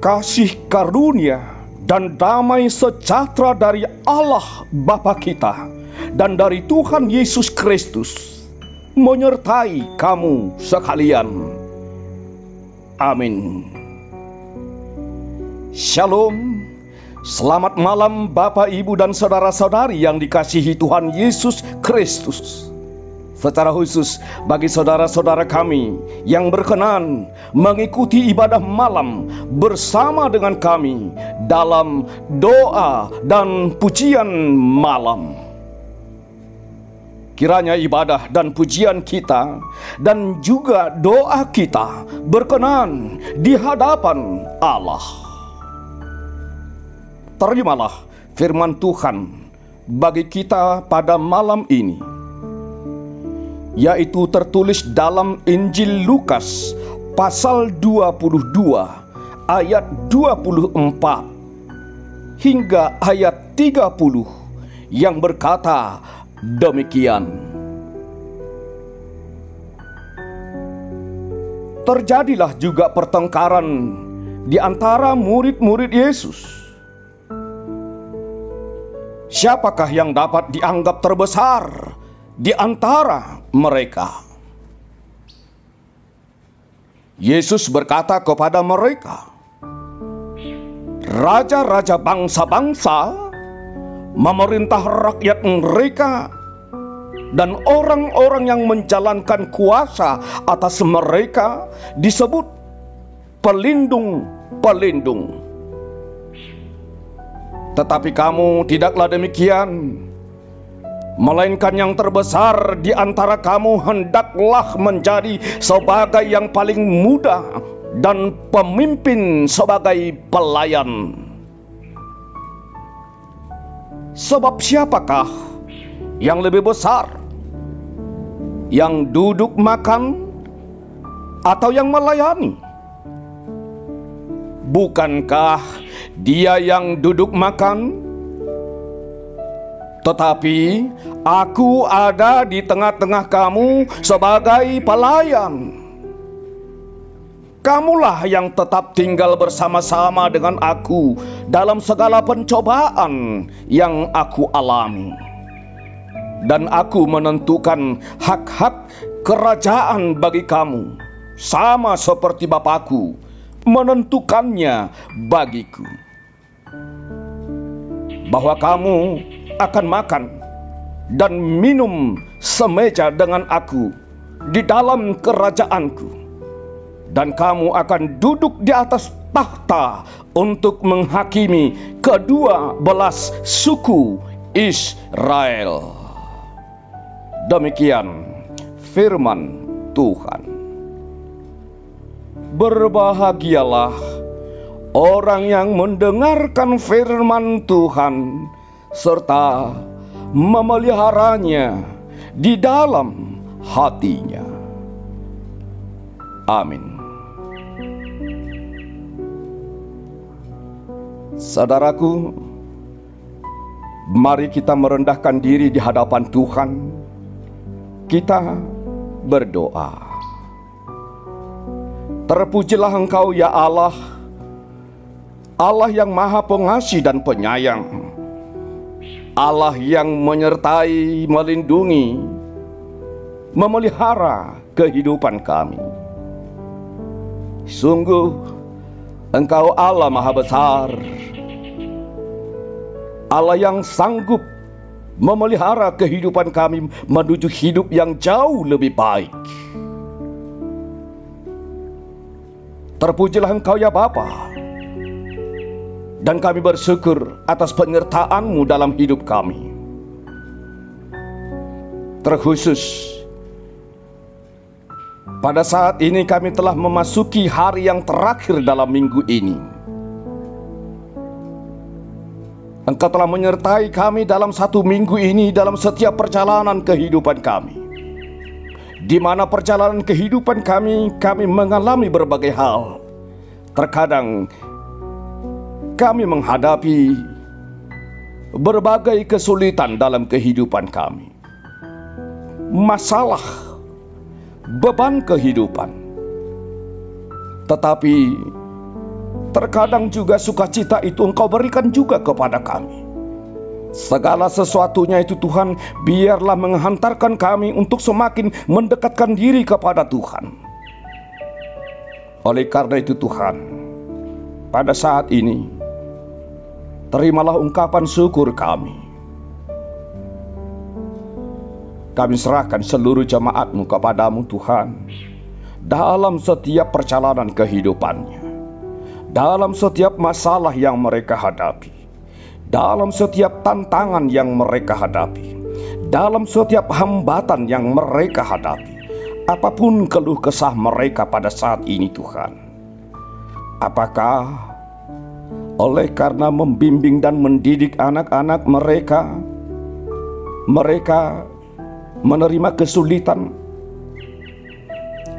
kasih karunia dan damai sejahtera dari Allah Bapa kita dan dari Tuhan Yesus Kristus menyertai kamu sekalian. Amin. Shalom. Selamat malam Bapak, Ibu, dan saudara-saudari yang dikasihi Tuhan Yesus Kristus. Secara khusus bagi saudara-saudara kami yang berkenan mengikuti ibadah malam bersama dengan kami dalam doa dan pujian malam. Kiranya ibadah dan pujian kita dan juga doa kita berkenan di hadapan Allah. Terimalah firman Tuhan bagi kita pada malam ini, yaitu tertulis dalam Injil Lukas pasal 22 ayat 24 hingga ayat 30 yang berkata demikian. Terjadilah juga pertengkaran di antara murid-murid Yesus. Siapakah yang dapat dianggap terbesar di antara mereka? Yesus berkata kepada mereka, raja-raja bangsa-bangsa memerintah rakyat mereka, dan orang-orang yang menjalankan kuasa atas mereka disebut pelindung-pelindung. Tetapi kamu tidaklah demikian, melainkan yang terbesar di antara kamu hendaklah menjadi sebagai yang paling muda dan pemimpin sebagai pelayan. Sebab siapakah yang lebih besar, yang duduk makan atau yang melayani? Bukankah dia yang duduk makan? Tetapi aku ada di tengah-tengah kamu sebagai pelayan. Kamulah yang tetap tinggal bersama-sama dengan aku dalam segala pencobaan yang aku alami. Dan aku menentukan hak-hak kerajaan bagi kamu, sama seperti Bapakku menentukannya bagiku. Bahwa kamu akan makan dan minum semeja dengan aku di dalam kerajaanku, dan kamu akan duduk di atas takhta untuk menghakimi kedua belas suku Israel. Demikian firman Tuhan. Berbahagialah orang yang mendengarkan firman Tuhan serta memeliharanya di dalam hatinya. Amin. Saudaraku, mari kita merendahkan diri di hadapan Tuhan. Kita berdoa. Terpujilah Engkau ya Allah, Allah yang Maha Pengasih dan Penyayang, Allah yang menyertai, melindungi, memelihara kehidupan kami. Sungguh Engkau Allah Maha Besar, Allah yang sanggup memelihara kehidupan kami menuju hidup yang jauh lebih baik. Terpujilah Engkau ya Bapa, dan kami bersyukur atas penyertaan-Mu dalam hidup kami. Terkhusus pada saat ini kami telah memasuki hari yang terakhir dalam minggu ini. Engkau telah menyertai kami dalam satu minggu ini, dalam setiap perjalanan kehidupan kami. Di mana perjalanan kehidupan kami mengalami berbagai hal. Terkadang kami menghadapi berbagai kesulitan dalam kehidupan kami. Masalah, beban kehidupan. Tetapi Terkadang juga sukacita itu Engkau berikan juga kepada kami. Segala sesuatunya itu Tuhan, biarlah menghantarkan kami untuk semakin mendekatkan diri kepada Tuhan. Oleh karena itu Tuhan, pada saat ini, terimalah ungkapan syukur kami. Kami serahkan seluruh jemaat-Mu kepadamu Tuhan, dalam setiap perjalanan kehidupannya, dalam setiap masalah yang mereka hadapi, dalam setiap tantangan yang mereka hadapi, dalam setiap hambatan yang mereka hadapi, apapun keluh kesah mereka pada saat ini Tuhan. Apakah oleh karena membimbing dan mendidik anak-anak mereka menerima kesulitan?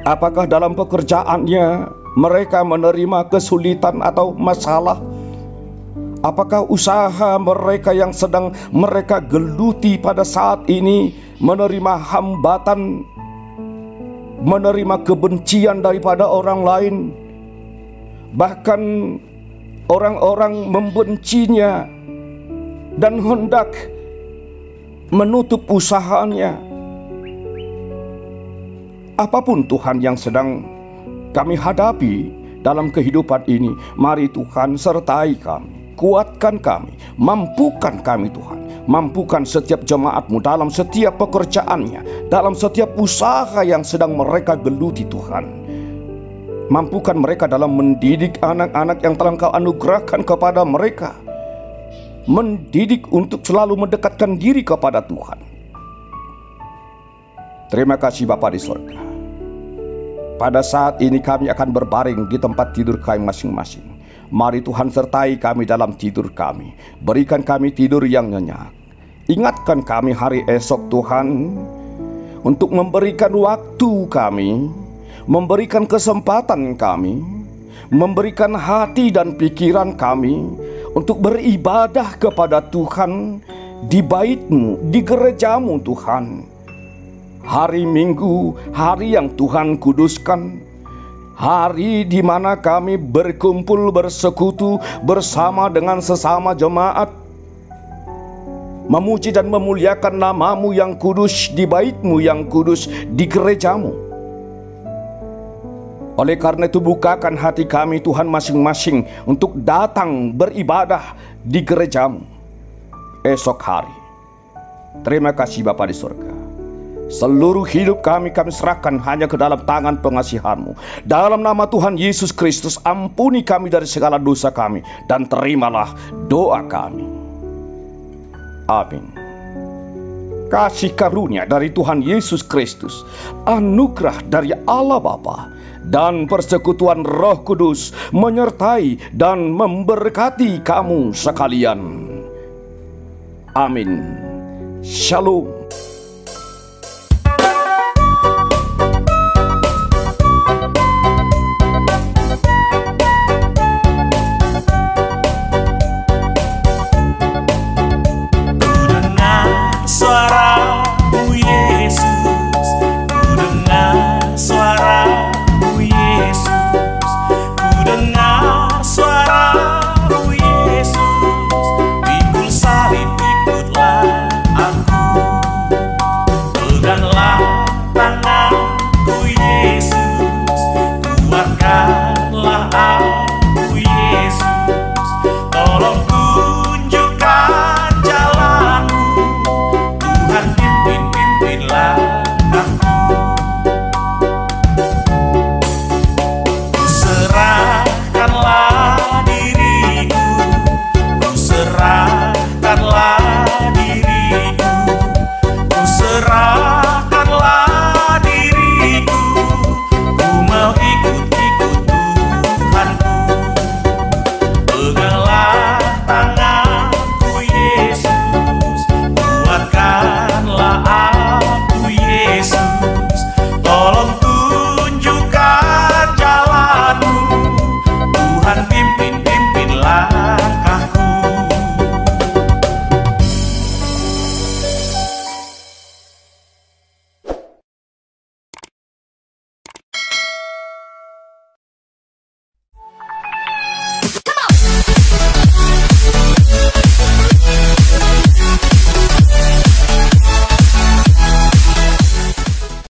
Apakah dalam pekerjaannya mereka menerima kesulitan atau masalah? Apakah usaha mereka yang sedang mereka geluti pada saat ini menerima hambatan, menerima kebencian daripada orang lain? Bahkan orang-orang membencinya dan hendak menutup usahanya. Apapun Tuhan yang sedang kami hadapi dalam kehidupan ini, mari Tuhan sertai kami, kuatkan kami, mampukan kami Tuhan. Mampukan setiap jemaat-Mu dalam setiap pekerjaannya, dalam setiap usaha yang sedang mereka geluti Tuhan. Mampukan mereka dalam mendidik anak-anak yang telah Engkau anugerahkan kepada mereka. Mendidik untuk selalu mendekatkan diri kepada Tuhan. Terima kasih Bapa di surga. Pada saat ini kami akan berbaring di tempat tidur kami masing-masing. Mari Tuhan sertai kami dalam tidur kami. Berikan kami tidur yang nyenyak. Ingatkan kami hari esok Tuhan, untuk memberikan waktu kami, memberikan kesempatan kami, memberikan hati dan pikiran kami untuk beribadah kepada Tuhan di bait-Mu, di gereja-Mu Tuhan. Hari Minggu, hari yang Tuhan kuduskan, hari di mana kami berkumpul bersekutu bersama dengan sesama jemaat, memuji dan memuliakan nama-Mu yang kudus di bait-Mu yang kudus, di gereja-Mu. Oleh karena itu bukakan hati kami Tuhan masing-masing untuk datang beribadah di gereja-Mu esok hari. Terima kasih Bapa di surga. Seluruh hidup kami serahkan hanya ke dalam tangan pengasihan-Mu. Dalam nama Tuhan Yesus Kristus, ampuni kami dari segala dosa kami, dan terimalah doa kami. Amin. Kasih karunia dari Tuhan Yesus Kristus, anugerah dari Allah Bapa, dan persekutuan Roh Kudus menyertai dan memberkati kamu sekalian. Amin. Shalom.